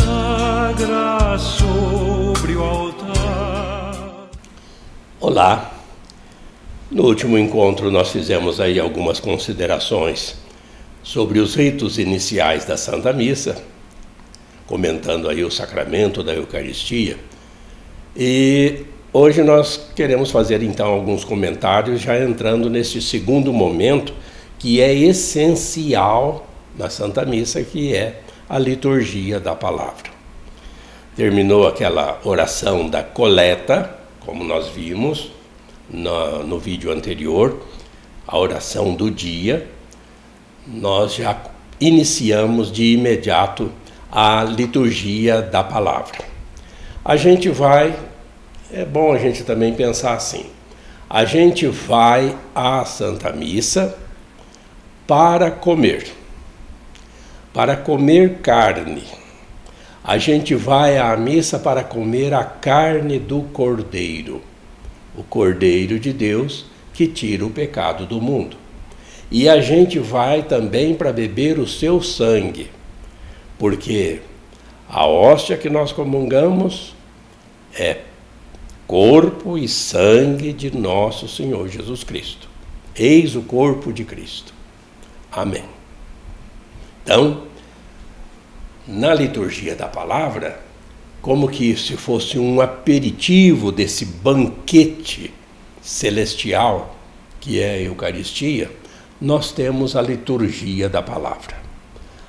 consagra sobre o altar. Olá! No último encontro nós fizemos aí algumas considerações sobre os ritos iniciais da Santa Missa, comentando aí o sacramento da Eucaristia. E hoje nós queremos fazer então alguns comentários, já entrando nesse segundo momento que é essencial na Santa Missa, que é a liturgia da palavra. Terminou aquela oração da coleta, como nós vimos no vídeo anterior, a oração do dia. Nós já iniciamos de imediato a liturgia da palavra. A gente vai, é bom a gente também pensar assim, a gente vai à Santa Missa para comer carne. A gente vai à missa para comer a carne do Cordeiro, o Cordeiro de Deus que tira o pecado do mundo. E a gente vai também para beber o seu sangue, porque a hóstia que nós comungamos é corpo e sangue de nosso Senhor Jesus Cristo. Eis o corpo de Cristo. Amém. Então, na liturgia da palavra, como que se fosse um aperitivo desse banquete celestial que é a Eucaristia, nós temos a liturgia da palavra.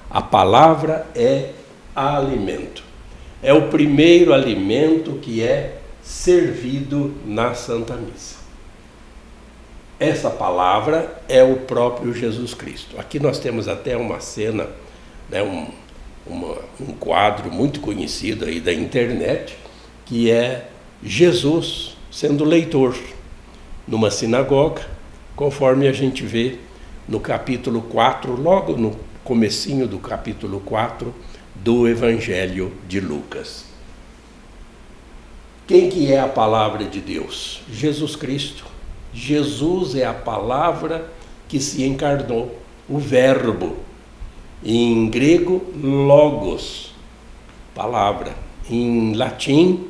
A palavra é alimento. É o primeiro alimento que é servido na Santa Missa. Essa palavra é o próprio Jesus Cristo. Aqui nós temos até uma cena, né, um quadro muito conhecido aí da internet, que é Jesus sendo leitor numa sinagoga, conforme a gente vê no capítulo 4, logo no comecinho do capítulo 4 do Evangelho de Lucas. Quem que é a palavra de Deus? Jesus Cristo. Jesus é a palavra que se encarnou, o verbo. Em grego, logos, palavra. Em latim,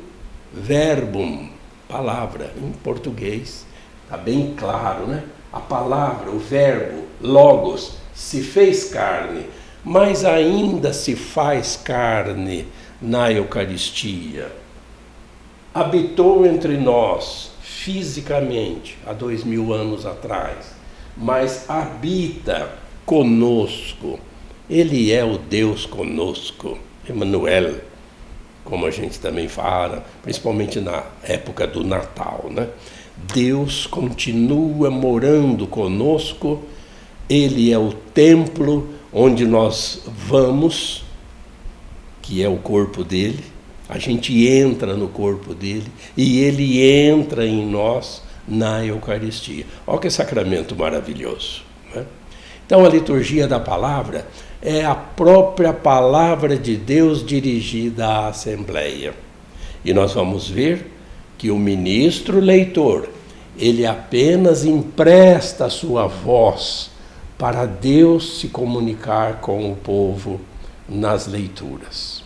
verbum, palavra. Em português, está bem claro, né? A palavra, o verbo, logos, se fez carne, mas ainda se faz carne na Eucaristia. Habitou entre nós fisicamente há 2000 anos atrás, mas habita conosco. Ele é o Deus conosco, Emmanuel, como a gente também fala, principalmente na época do Natal, né? Deus continua morando conosco. Ele é o templo onde nós vamos, que é o corpo dele. A gente entra no corpo dele e ele entra em nós na Eucaristia. Olha que sacramento maravilhoso, né? Então a liturgia da palavra é a própria palavra de Deus dirigida à Assembleia. E nós vamos ver que o ministro leitor, ele apenas empresta a sua voz para Deus se comunicar com o povo nas leituras.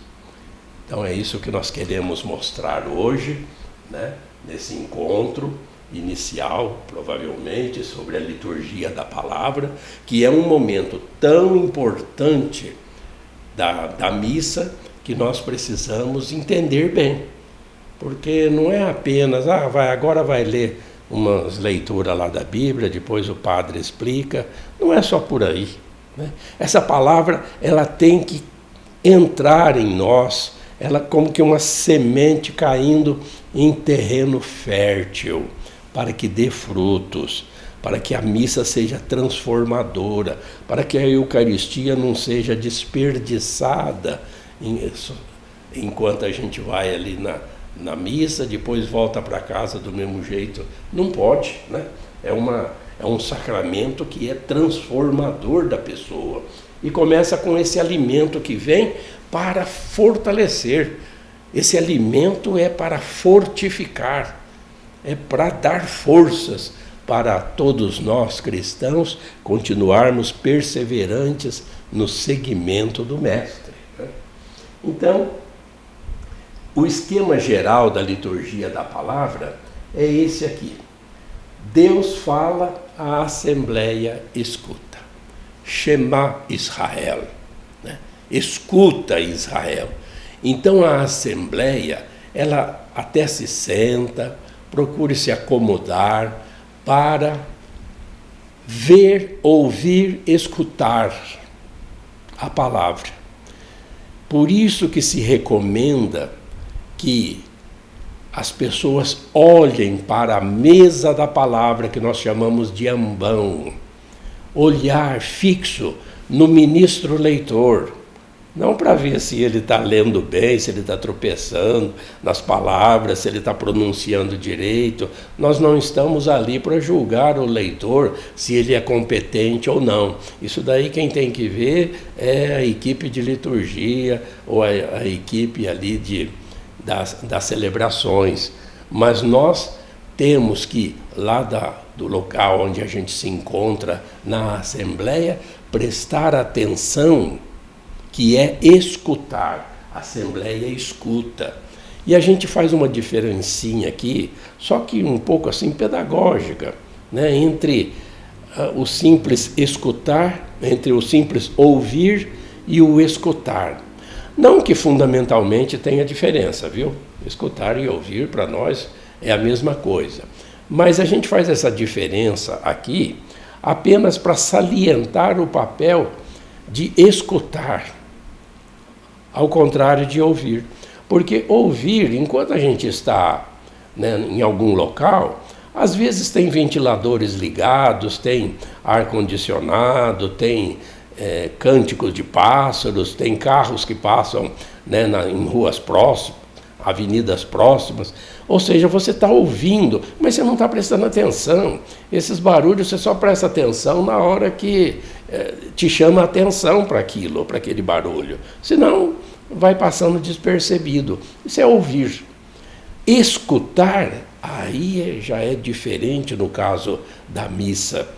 Então é isso que nós queremos mostrar hoje, né, nesse encontro inicial, provavelmente, sobre a liturgia da palavra, que é um momento tão importante da missa que nós precisamos entender bem. Porque não é apenas, agora vai ler umas leituras lá da Bíblia, depois o padre explica. Não é só por aí, né? Essa palavra, ela tem que entrar em nós, ela como que uma semente caindo em terreno fértil, para que dê frutos, para que a missa seja transformadora, para que a Eucaristia não seja desperdiçada enquanto a gente vai ali na missa, depois volta para casa do mesmo jeito. Não pode, né? É um sacramento que é transformador da pessoa. E começa com esse alimento que vem para fortalecer. Esse alimento é para fortificar, é para dar forças para todos nós cristãos continuarmos perseverantes no seguimento do Mestre. Então, O esquema geral da liturgia da palavra é esse aqui. Deus fala, a Assembleia escuta. Shema Israel, né? Escuta Israel. Então a Assembleia, ela até se senta, procura se acomodar para ver, ouvir, escutar a palavra. Por isso que se recomenda que as pessoas olhem para a mesa da palavra, que nós chamamos de ambão. Olhar fixo no ministro leitor. Não para ver se ele está lendo bem, se ele está tropeçando nas palavras, se ele está pronunciando direito. Nós não estamos ali para julgar o leitor se ele é competente ou não. Isso daí quem tem que ver é a equipe de liturgia ou a equipe ali das celebrações. Mas nós temos que, lá do local onde a gente se encontra na Assembleia, prestar atenção, que é escutar. A Assembleia escuta. E a gente faz uma diferencinha aqui, só que um pouco assim pedagógica, né, entre o simples escutar, entre o simples ouvir e o escutar. Não que fundamentalmente tenha diferença, viu? Escutar e ouvir para nós é a mesma coisa. Mas a gente faz essa diferença aqui apenas para salientar o papel de escutar, ao contrário de ouvir. Porque ouvir, enquanto a gente está, né, em algum local, às vezes tem ventiladores ligados, tem ar-condicionado, tem cânticos de pássaros, tem carros que passam, né, em ruas próximas, avenidas próximas. Ou seja, você está ouvindo, mas você não está prestando atenção. Esses barulhos você só presta atenção na hora que te chama a atenção para aquilo, ou para aquele barulho. Senão, vai passando despercebido. Isso é ouvir. Escutar, aí já é diferente no caso da missa.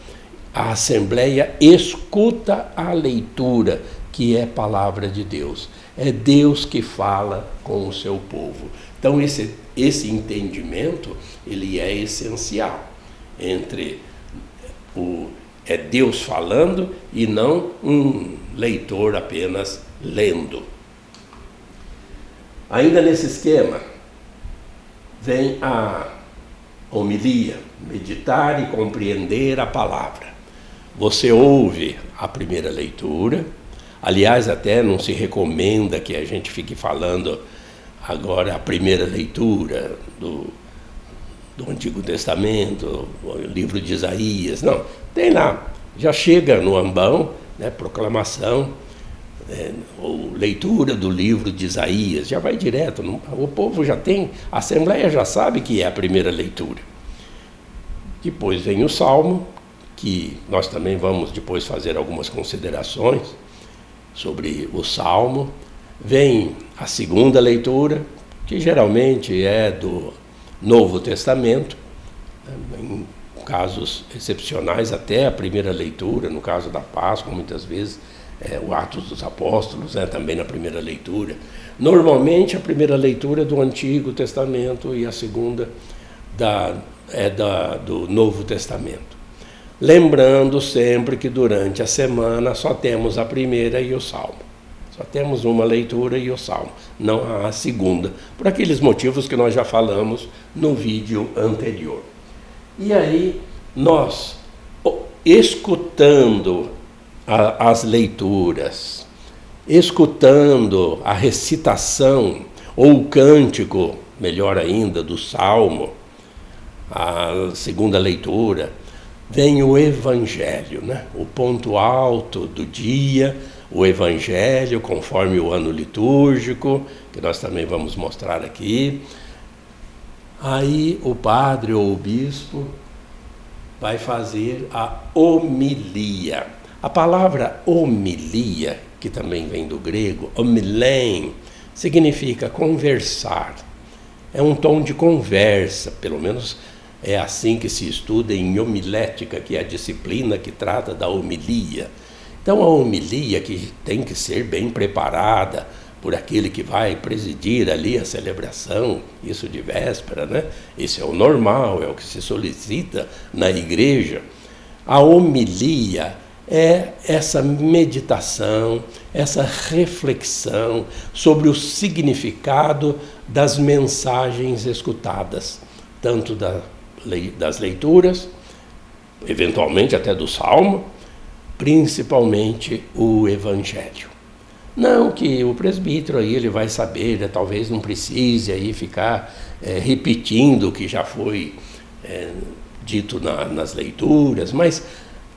A Assembleia escuta a leitura, que é palavra de Deus. É Deus que fala com o seu povo. Então esse entendimento, ele é essencial entre é Deus falando e não um leitor apenas lendo. Ainda nesse esquema, vem a homilia, meditar e compreender a palavra. Você ouve a primeira leitura, aliás, até não se recomenda que a gente fique falando agora a primeira leitura do Antigo Testamento, o livro de Isaías, não, tem lá, já chega no ambão, né, proclamação, ou leitura do livro de Isaías, já vai direto, o povo já tem, a Assembleia já sabe que é a primeira leitura. Depois vem o Salmo, que nós também vamos depois fazer algumas considerações sobre o Salmo. Vem a segunda leitura, que geralmente é do Novo Testamento, em casos excepcionais até a primeira leitura, no caso da Páscoa, muitas vezes o Atos dos Apóstolos, também na primeira leitura. Normalmente a primeira leitura é do Antigo Testamento e a segunda do Novo Testamento. Lembrando sempre que durante a semana só temos a primeira e o Salmo. Só temos uma leitura e o Salmo, não há a segunda, por aqueles motivos que nós já falamos no vídeo anterior. E aí, nós, escutando as leituras, escutando a recitação, ou o cântico, melhor ainda, do Salmo, a segunda leitura, vem o Evangelho, né? O ponto alto do dia, o Evangelho, conforme o ano litúrgico, que nós também vamos mostrar aqui. Aí o padre ou o bispo vai fazer a homilia. A palavra homilia, que também vem do grego, homilém, significa conversar. É um tom de conversa, pelo menos é assim que se estuda em homilética, que é a disciplina que trata da homilia. Então a homilia, que tem que ser bem preparada por aquele que vai presidir ali a celebração, isso de véspera, né? Isso é o normal, é o que se solicita na igreja. A homilia é essa meditação, essa reflexão sobre o significado das mensagens escutadas, tanto das leituras, eventualmente até do Salmo, principalmente o Evangelho. Não que o presbítero aí ele vai saber, né, talvez não precise aí ficar repetindo o que já foi dito nas leituras, mas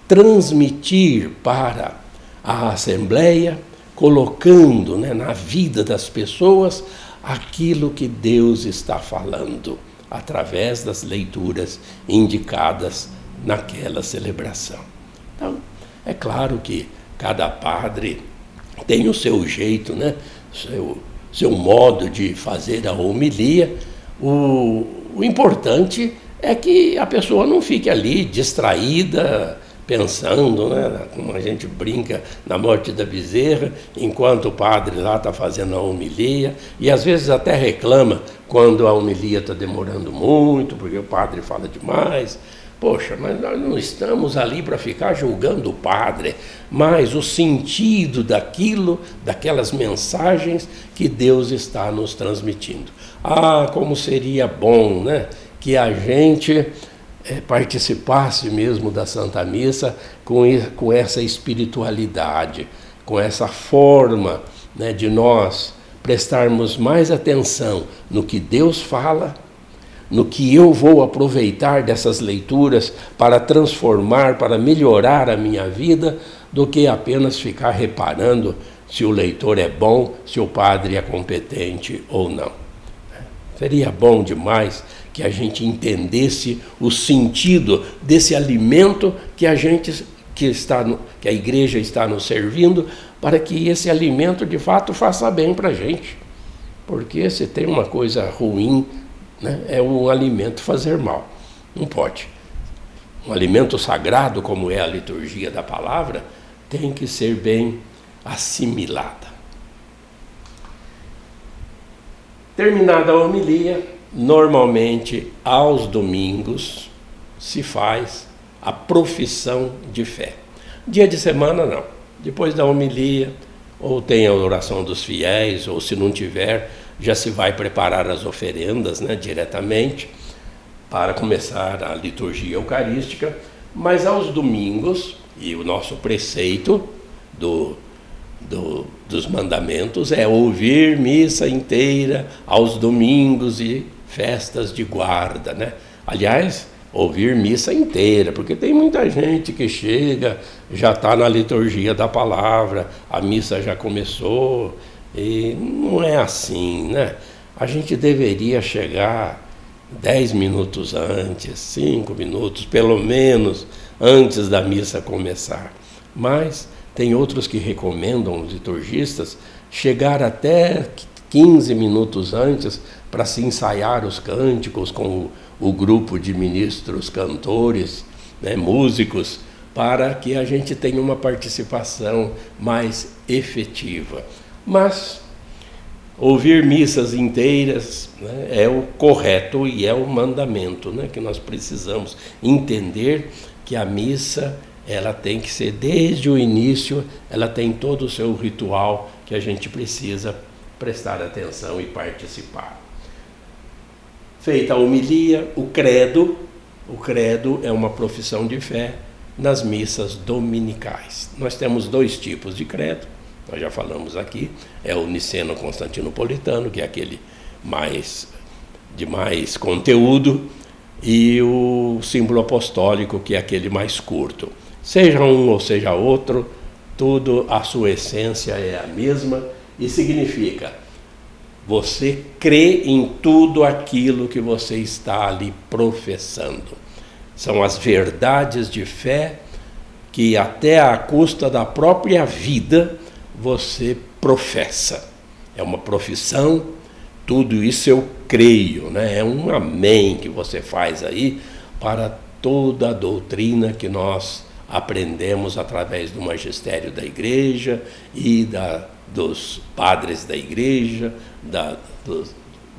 transmitir para a Assembleia, colocando, né, na vida das pessoas aquilo que Deus está falando, através das leituras indicadas naquela celebração. Então, é claro que cada padre tem o seu jeito, né? seu modo de fazer a homilia. O importante é que a pessoa não fique ali distraída, pensando, né? Como a gente brinca na morte da bezerra, enquanto o padre lá está fazendo a homilia, e às vezes até reclama quando a homilia está demorando muito, porque o padre fala demais. Poxa, mas nós não estamos ali para ficar julgando o padre, mas o sentido daquelas mensagens que Deus está nos transmitindo. Ah, como seria bom, né, que a gente participasse mesmo da Santa Missa com essa espiritualidade, com essa forma, né, de nós prestarmos mais atenção no que Deus fala, no que eu vou aproveitar dessas leituras para transformar, para melhorar a minha vida, do que apenas ficar reparando se o leitor é bom, se o padre é competente ou não. Seria bom demais que a gente entendesse o sentido desse alimento que a igreja está nos servindo, para que esse alimento de fato faça bem para a gente. Porque se tem uma coisa ruim, né, é um alimento fazer mal. Não pode. Um alimento sagrado, como é a liturgia da palavra, tem que ser bem assimilada. Terminada a homilia, normalmente aos domingos se faz a profissão de fé. Dia de semana não. Depois da homilia, ou tem a oração dos fiéis, ou se não tiver, já se vai preparar as oferendas, né, diretamente, para começar a liturgia eucarística. Mas aos domingos, e o nosso preceito dos mandamentos é ouvir missa inteira aos domingos e festas de guarda, né? Aliás, ouvir missa inteira, porque tem muita gente que chega, já está na liturgia da palavra, a missa já começou, e não é assim, né? A gente deveria chegar 10 minutos antes, 5 minutos, pelo menos, antes da missa começar. Mas tem outros que recomendam, os liturgistas, chegar até 15 minutos antes para se ensaiar os cânticos com o grupo de ministros, cantores, né, músicos, para que a gente tenha uma participação mais efetiva. Mas ouvir missas inteiras, né, é o correto e é o mandamento, né, que nós precisamos entender que a missa ela tem que ser desde o início, ela tem todo o seu ritual que a gente precisa prestar atenção e participar. Feita a homilia, o credo é uma profissão de fé nas missas dominicais. Nós temos 2 tipos de credo, nós já falamos aqui, é o niceno-constantinopolitano, que é aquele de mais conteúdo, e o símbolo apostólico, que é aquele mais curto. Seja um ou seja outro, tudo, a sua essência é a mesma e significa: você crê em tudo aquilo que você está ali professando. São as verdades de fé que até à custa da própria vida você professa. É uma profissão, tudo isso eu creio, né? É um amém que você faz aí para toda a doutrina que nós aprendemos através do magistério da igreja e dos padres da igreja,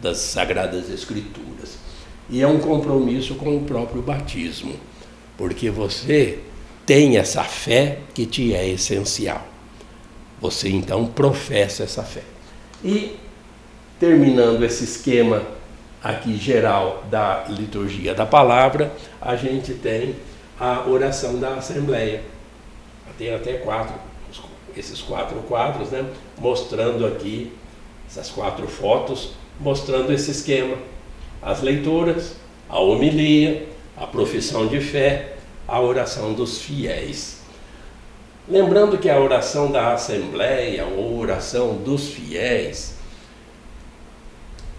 das Sagradas Escrituras. E é um compromisso com o próprio batismo, porque você tem essa fé que te é essencial. Você então professa essa fé. E terminando esse esquema aqui geral da liturgia da palavra, a gente tem a oração da Assembleia. Tem até esses 4 quadros, né? Mostrando aqui, essas 4 fotos, mostrando esse esquema. As leituras, a homilia, a profissão de fé, a oração dos fiéis. Lembrando que a oração da Assembleia, ou oração dos fiéis,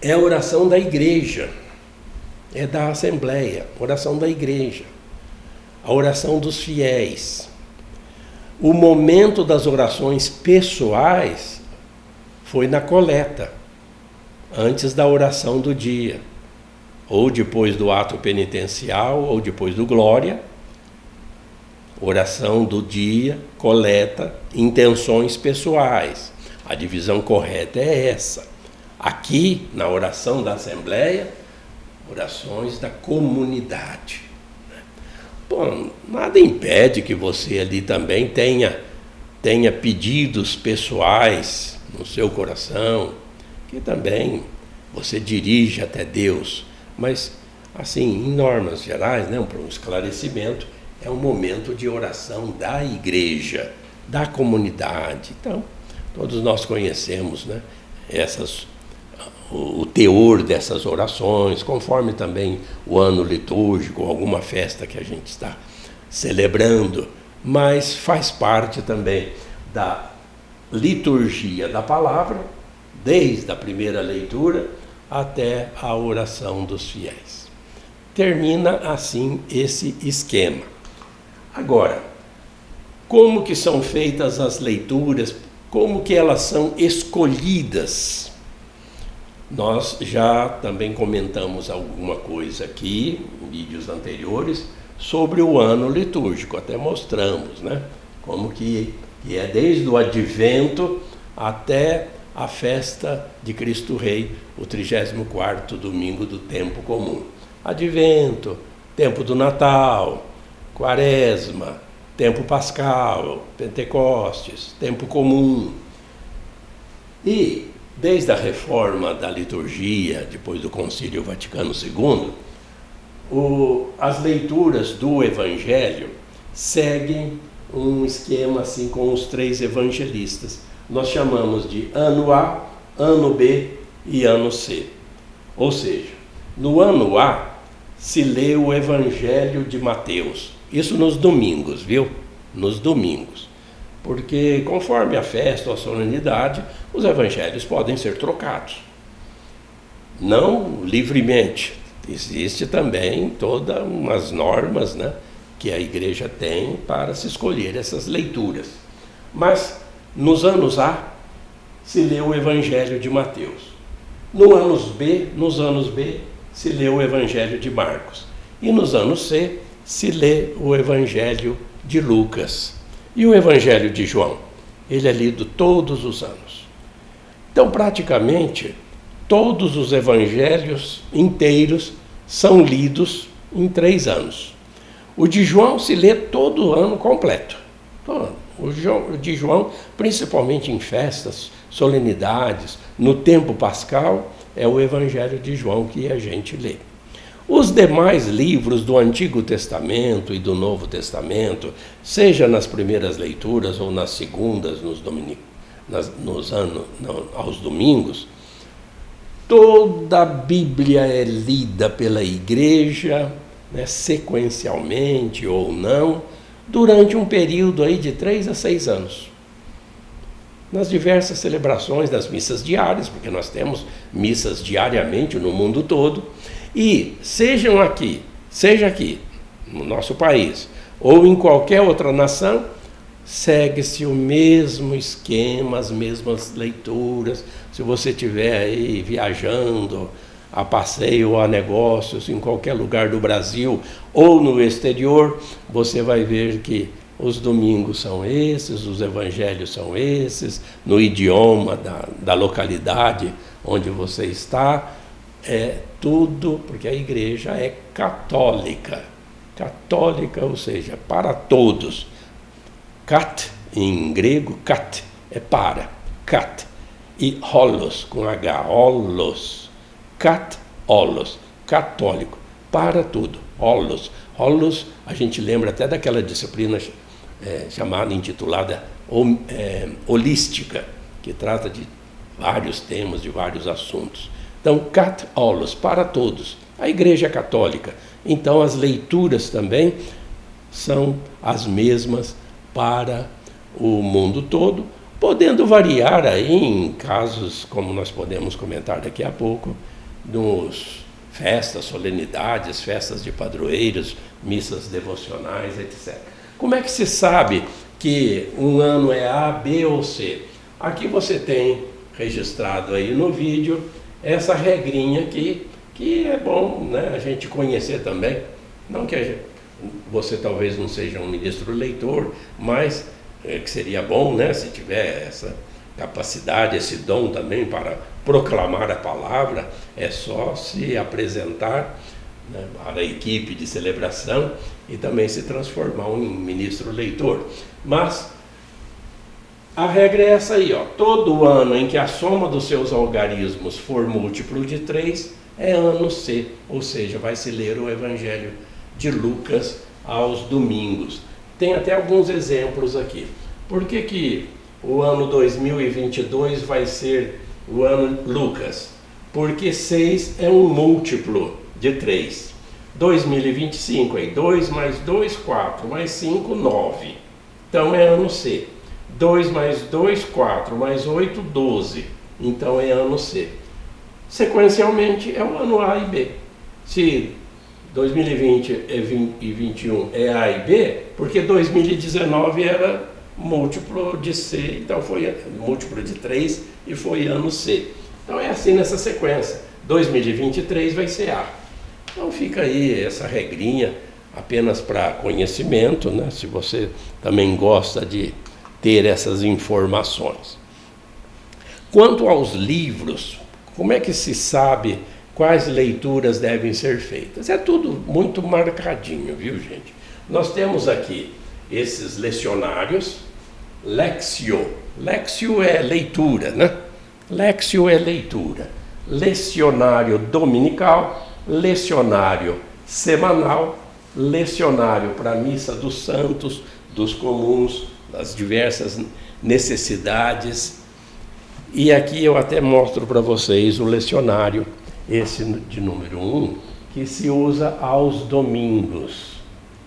é a oração da igreja, é da Assembleia, oração da igreja, a oração dos fiéis. O momento das orações pessoais foi na coleta, antes da oração do dia, ou depois do ato penitencial, ou depois do glória. Oração do dia, coleta, intenções pessoais. A divisão correta é essa. Aqui, na oração da Assembleia, orações da comunidade. Bom, nada impede que você ali também tenha pedidos pessoais no seu coração, que também você dirige até Deus. Mas, assim, em normas gerais, né, para um esclarecimento, é um momento de oração da igreja, da comunidade. Então, todos nós conhecemos, né, o teor dessas orações, conforme também o ano litúrgico, alguma festa que a gente está celebrando, mas faz parte também da liturgia da palavra, desde a primeira leitura até a oração dos fiéis. Termina assim esse esquema. Agora, como que são feitas as leituras, como que elas são escolhidas? Nós já também comentamos alguma coisa aqui, em vídeos anteriores, sobre o ano litúrgico, até mostramos, né? Como que é desde o Advento até a festa de Cristo Rei, o 34º domingo do tempo comum. Advento, tempo do Natal, Quaresma, tempo pascal, Pentecostes, tempo comum. E desde a reforma da liturgia, depois do Concílio Vaticano II, as leituras do Evangelho seguem um esquema assim com os 3 evangelistas. Nós chamamos de ano A, ano B e ano C. Ou seja, no ano A se lê o Evangelho de Mateus. Isso nos domingos, viu? Nos domingos. Porque conforme a festa ou a solenidade, os evangelhos podem ser trocados. Não livremente. Existe também todas umas normas, né, que a igreja tem para se escolher essas leituras. Mas nos anos A se lê o Evangelho de Mateus. Nos anos B se lê o Evangelho de Marcos. E nos anos C se lê o Evangelho de Lucas. E o Evangelho de João? Ele é lido todos os anos. Então, praticamente, todos os evangelhos inteiros são lidos em 3 anos. O de João se lê todo ano completo. Todo ano. O de João, principalmente em festas, solenidades, no tempo pascal, é o Evangelho de João que a gente lê. Os demais livros do Antigo Testamento e do Novo Testamento, seja nas primeiras leituras ou nas segundas, aos domingos, toda a Bíblia é lida pela igreja, né, sequencialmente ou não, durante um período aí de 3 a 6 anos. Nas diversas celebrações das missas diárias, porque nós temos missas diariamente no mundo todo, e seja aqui, no nosso país, ou em qualquer outra nação, segue-se o mesmo esquema, as mesmas leituras. Se você estiver aí viajando a passeio ou a negócios em qualquer lugar do Brasil ou no exterior, você vai ver que os domingos são esses, os evangelhos são esses, no idioma da localidade onde você está, é tudo, porque a igreja é católica. Católica, ou seja, para todos. Kat, em grego, kat, é para, kat. E holos, com H, holos, kat, holos, católico, para tudo, holos. Holos, a gente lembra até daquela disciplina chamada, intitulada holística, que trata de vários temas, de vários assuntos. Então, kat, holos, para todos. A igreja é católica, então as leituras também são as mesmas para o mundo todo, podendo variar aí em casos, como nós podemos comentar daqui a pouco, nos festas, solenidades, festas de padroeiros, missas devocionais, etc. Como é que se sabe que um ano é A, B ou C? Aqui você tem registrado aí no vídeo essa regrinha que é bom, né, a gente conhecer também. Não que você talvez não seja um ministro leitor, mas que seria bom, né, se tiver essa capacidade, esse dom também para proclamar a palavra, é só se apresentar, né, para a equipe de celebração e também se transformar em ministro leitor. Mas a regra é essa aí, ó. Todo ano em que a soma dos seus algarismos for múltiplo de 3, é ano C, ou seja, vai se ler o Evangelho de Lucas aos domingos. Tem até alguns exemplos aqui. Por que o ano 2022 vai ser o ano Lucas? Porque 6 é um múltiplo de 3. 2025 é 2 mais 2, 4, mais 5, 9. Então é ano C. 2 mais 2, 4, mais 8, 12. Então é ano C. Sequencialmente é o ano A e B. Se 2020 e 2021 é A e B, porque 2019 era múltiplo de C, então foi múltiplo de 3 e foi ano C. Então é assim nessa sequência. 2023 vai ser A. Então fica aí essa regrinha apenas para conhecimento, né? Se você também gosta de ter essas informações. Quanto aos livros, como é que se sabe quais leituras devem ser feitas? É tudo muito marcadinho, viu, gente? Nós temos aqui esses lecionários, Lexio. Lexio é leitura, né? Lexio é leitura. Lecionário dominical, lecionário semanal, lecionário para a missa dos santos, dos comuns, das diversas necessidades. E aqui eu até mostro para vocês o lecionário, esse de número 1, que se usa aos domingos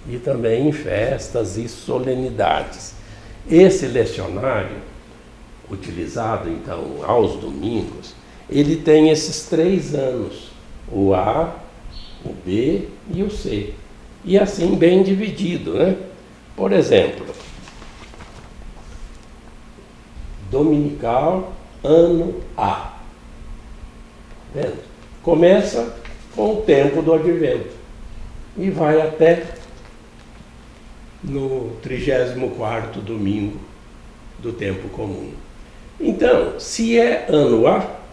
e também em festas e solenidades. Esse lecionário, utilizado então aos domingos, ele tem esses 3 anos, o A, o B e o C, e assim bem dividido, né? Por exemplo, dominical, ano A. Vendo? Começa com o tempo do advento e vai até no 34º domingo do tempo comum. Então, se é ano A,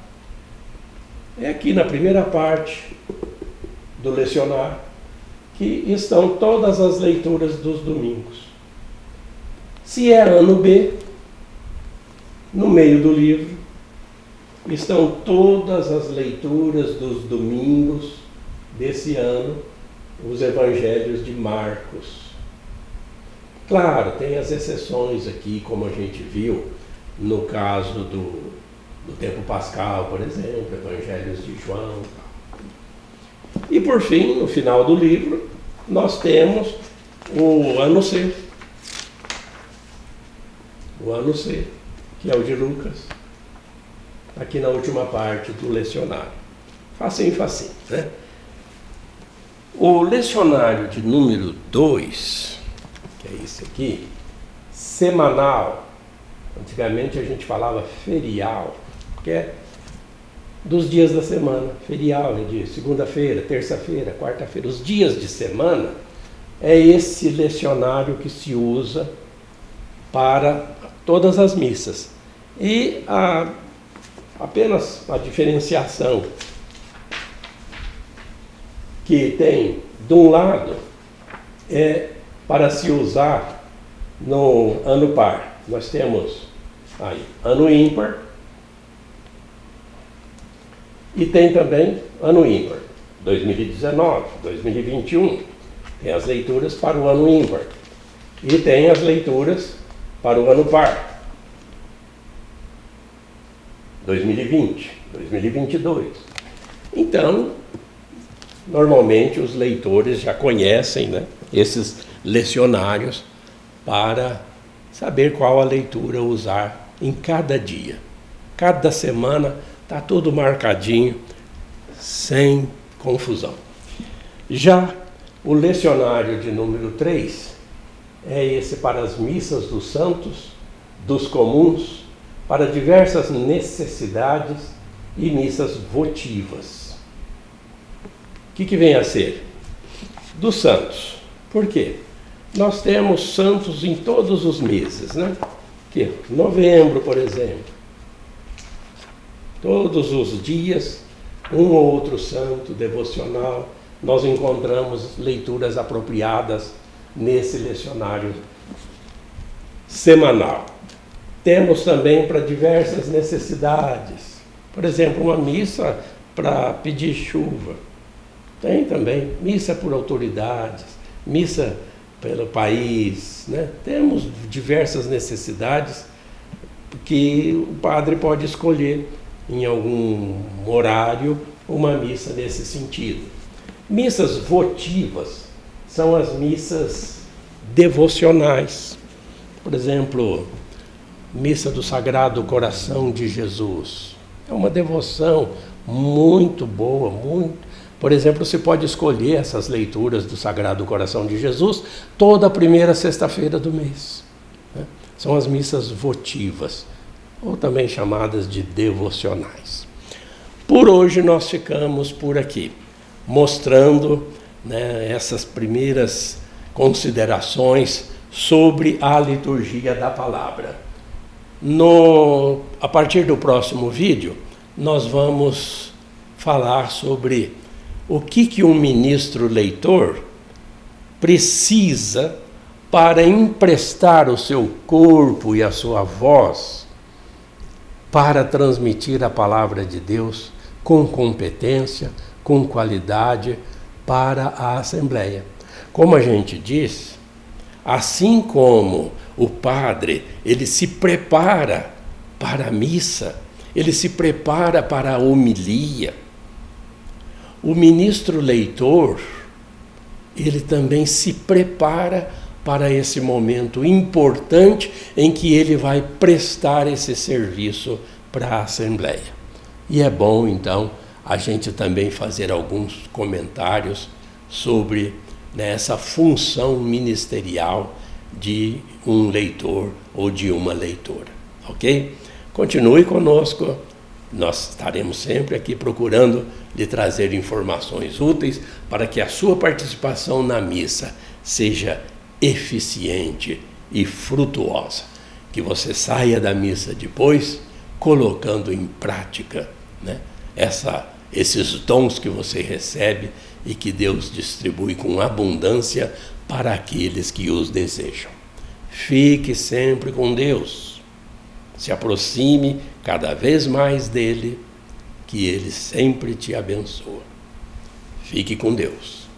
é aqui na primeira parte do lecionário que estão todas as leituras dos domingos. Se é ano B, no meio do livro estão todas as leituras dos domingos desse ano, os evangelhos de Marcos. Claro, tem as exceções aqui, como a gente viu no caso do tempo pascal, por exemplo, evangelhos de João. E por fim, no final do livro, nós temos o ano C. O ano C, que é o de Lucas, aqui na última parte do lecionário. Facinho, facinho, né? O lecionário de número 2, que é esse aqui, semanal, antigamente a gente falava ferial, que é dos dias da semana. Ferial é de segunda-feira, terça-feira, quarta-feira. Os dias de semana é esse lecionário que se usa para todas as missas. E apenas a diferenciação que tem de um lado é para se usar no ano par. Nós temos aí ano ímpar e tem também ano ímpar, 2019, 2021. Tem as leituras para o ano ímpar e tem as leituras para o ano par, 2020, 2022. Então, normalmente os leitores já conhecem, né, esses lecionários para saber qual a leitura usar em cada dia. Cada semana está tudo marcadinho, sem confusão. Já o lecionário de número 3 é esse para as missas dos santos, dos comuns, para diversas necessidades e missas votivas. O que vem a ser? Dos santos. Por quê? Nós temos santos em todos os meses, né? Que novembro, por exemplo. Todos os dias, um ou outro santo devocional, nós encontramos leituras apropriadas nesse lecionário semanal. Temos também para diversas necessidades. Por exemplo, uma missa para pedir chuva. Tem também missa por autoridades, missa pelo país, né? Temos diversas necessidades que o padre pode escolher em algum horário uma missa nesse sentido. Missas votivas são as missas devocionais. Por exemplo, missa do Sagrado Coração de Jesus. É uma devoção muito boa, muito. Por exemplo, você pode escolher essas leituras do Sagrado Coração de Jesus toda a primeira sexta-feira do mês, né? São as missas votivas, ou também chamadas de devocionais. Por hoje nós ficamos por aqui, mostrando, né, essas primeiras considerações sobre a liturgia da palavra. A partir do próximo vídeo, nós vamos falar sobre o que um ministro leitor precisa para emprestar o seu corpo e a sua voz para transmitir a palavra de Deus com competência, com qualidade para a Assembleia. Como a gente diz, assim como o padre, ele se prepara para a missa, ele se prepara para a homilia, o ministro leitor, ele também se prepara para esse momento importante em que ele vai prestar esse serviço para a Assembleia. E é bom, então, a gente também fazer alguns comentários sobre, né, essa função ministerial de um leitor ou de uma leitora, ok? Continue conosco, nós estaremos sempre aqui procurando lhe trazer informações úteis para que a sua participação na missa seja eficiente e frutuosa. Que você saia da missa depois colocando em prática, né, esses dons que você recebe e que Deus distribui com abundância para aqueles que os desejam. Fique sempre com Deus. Se aproxime cada vez mais dele, que ele sempre te abençoa. Fique com Deus.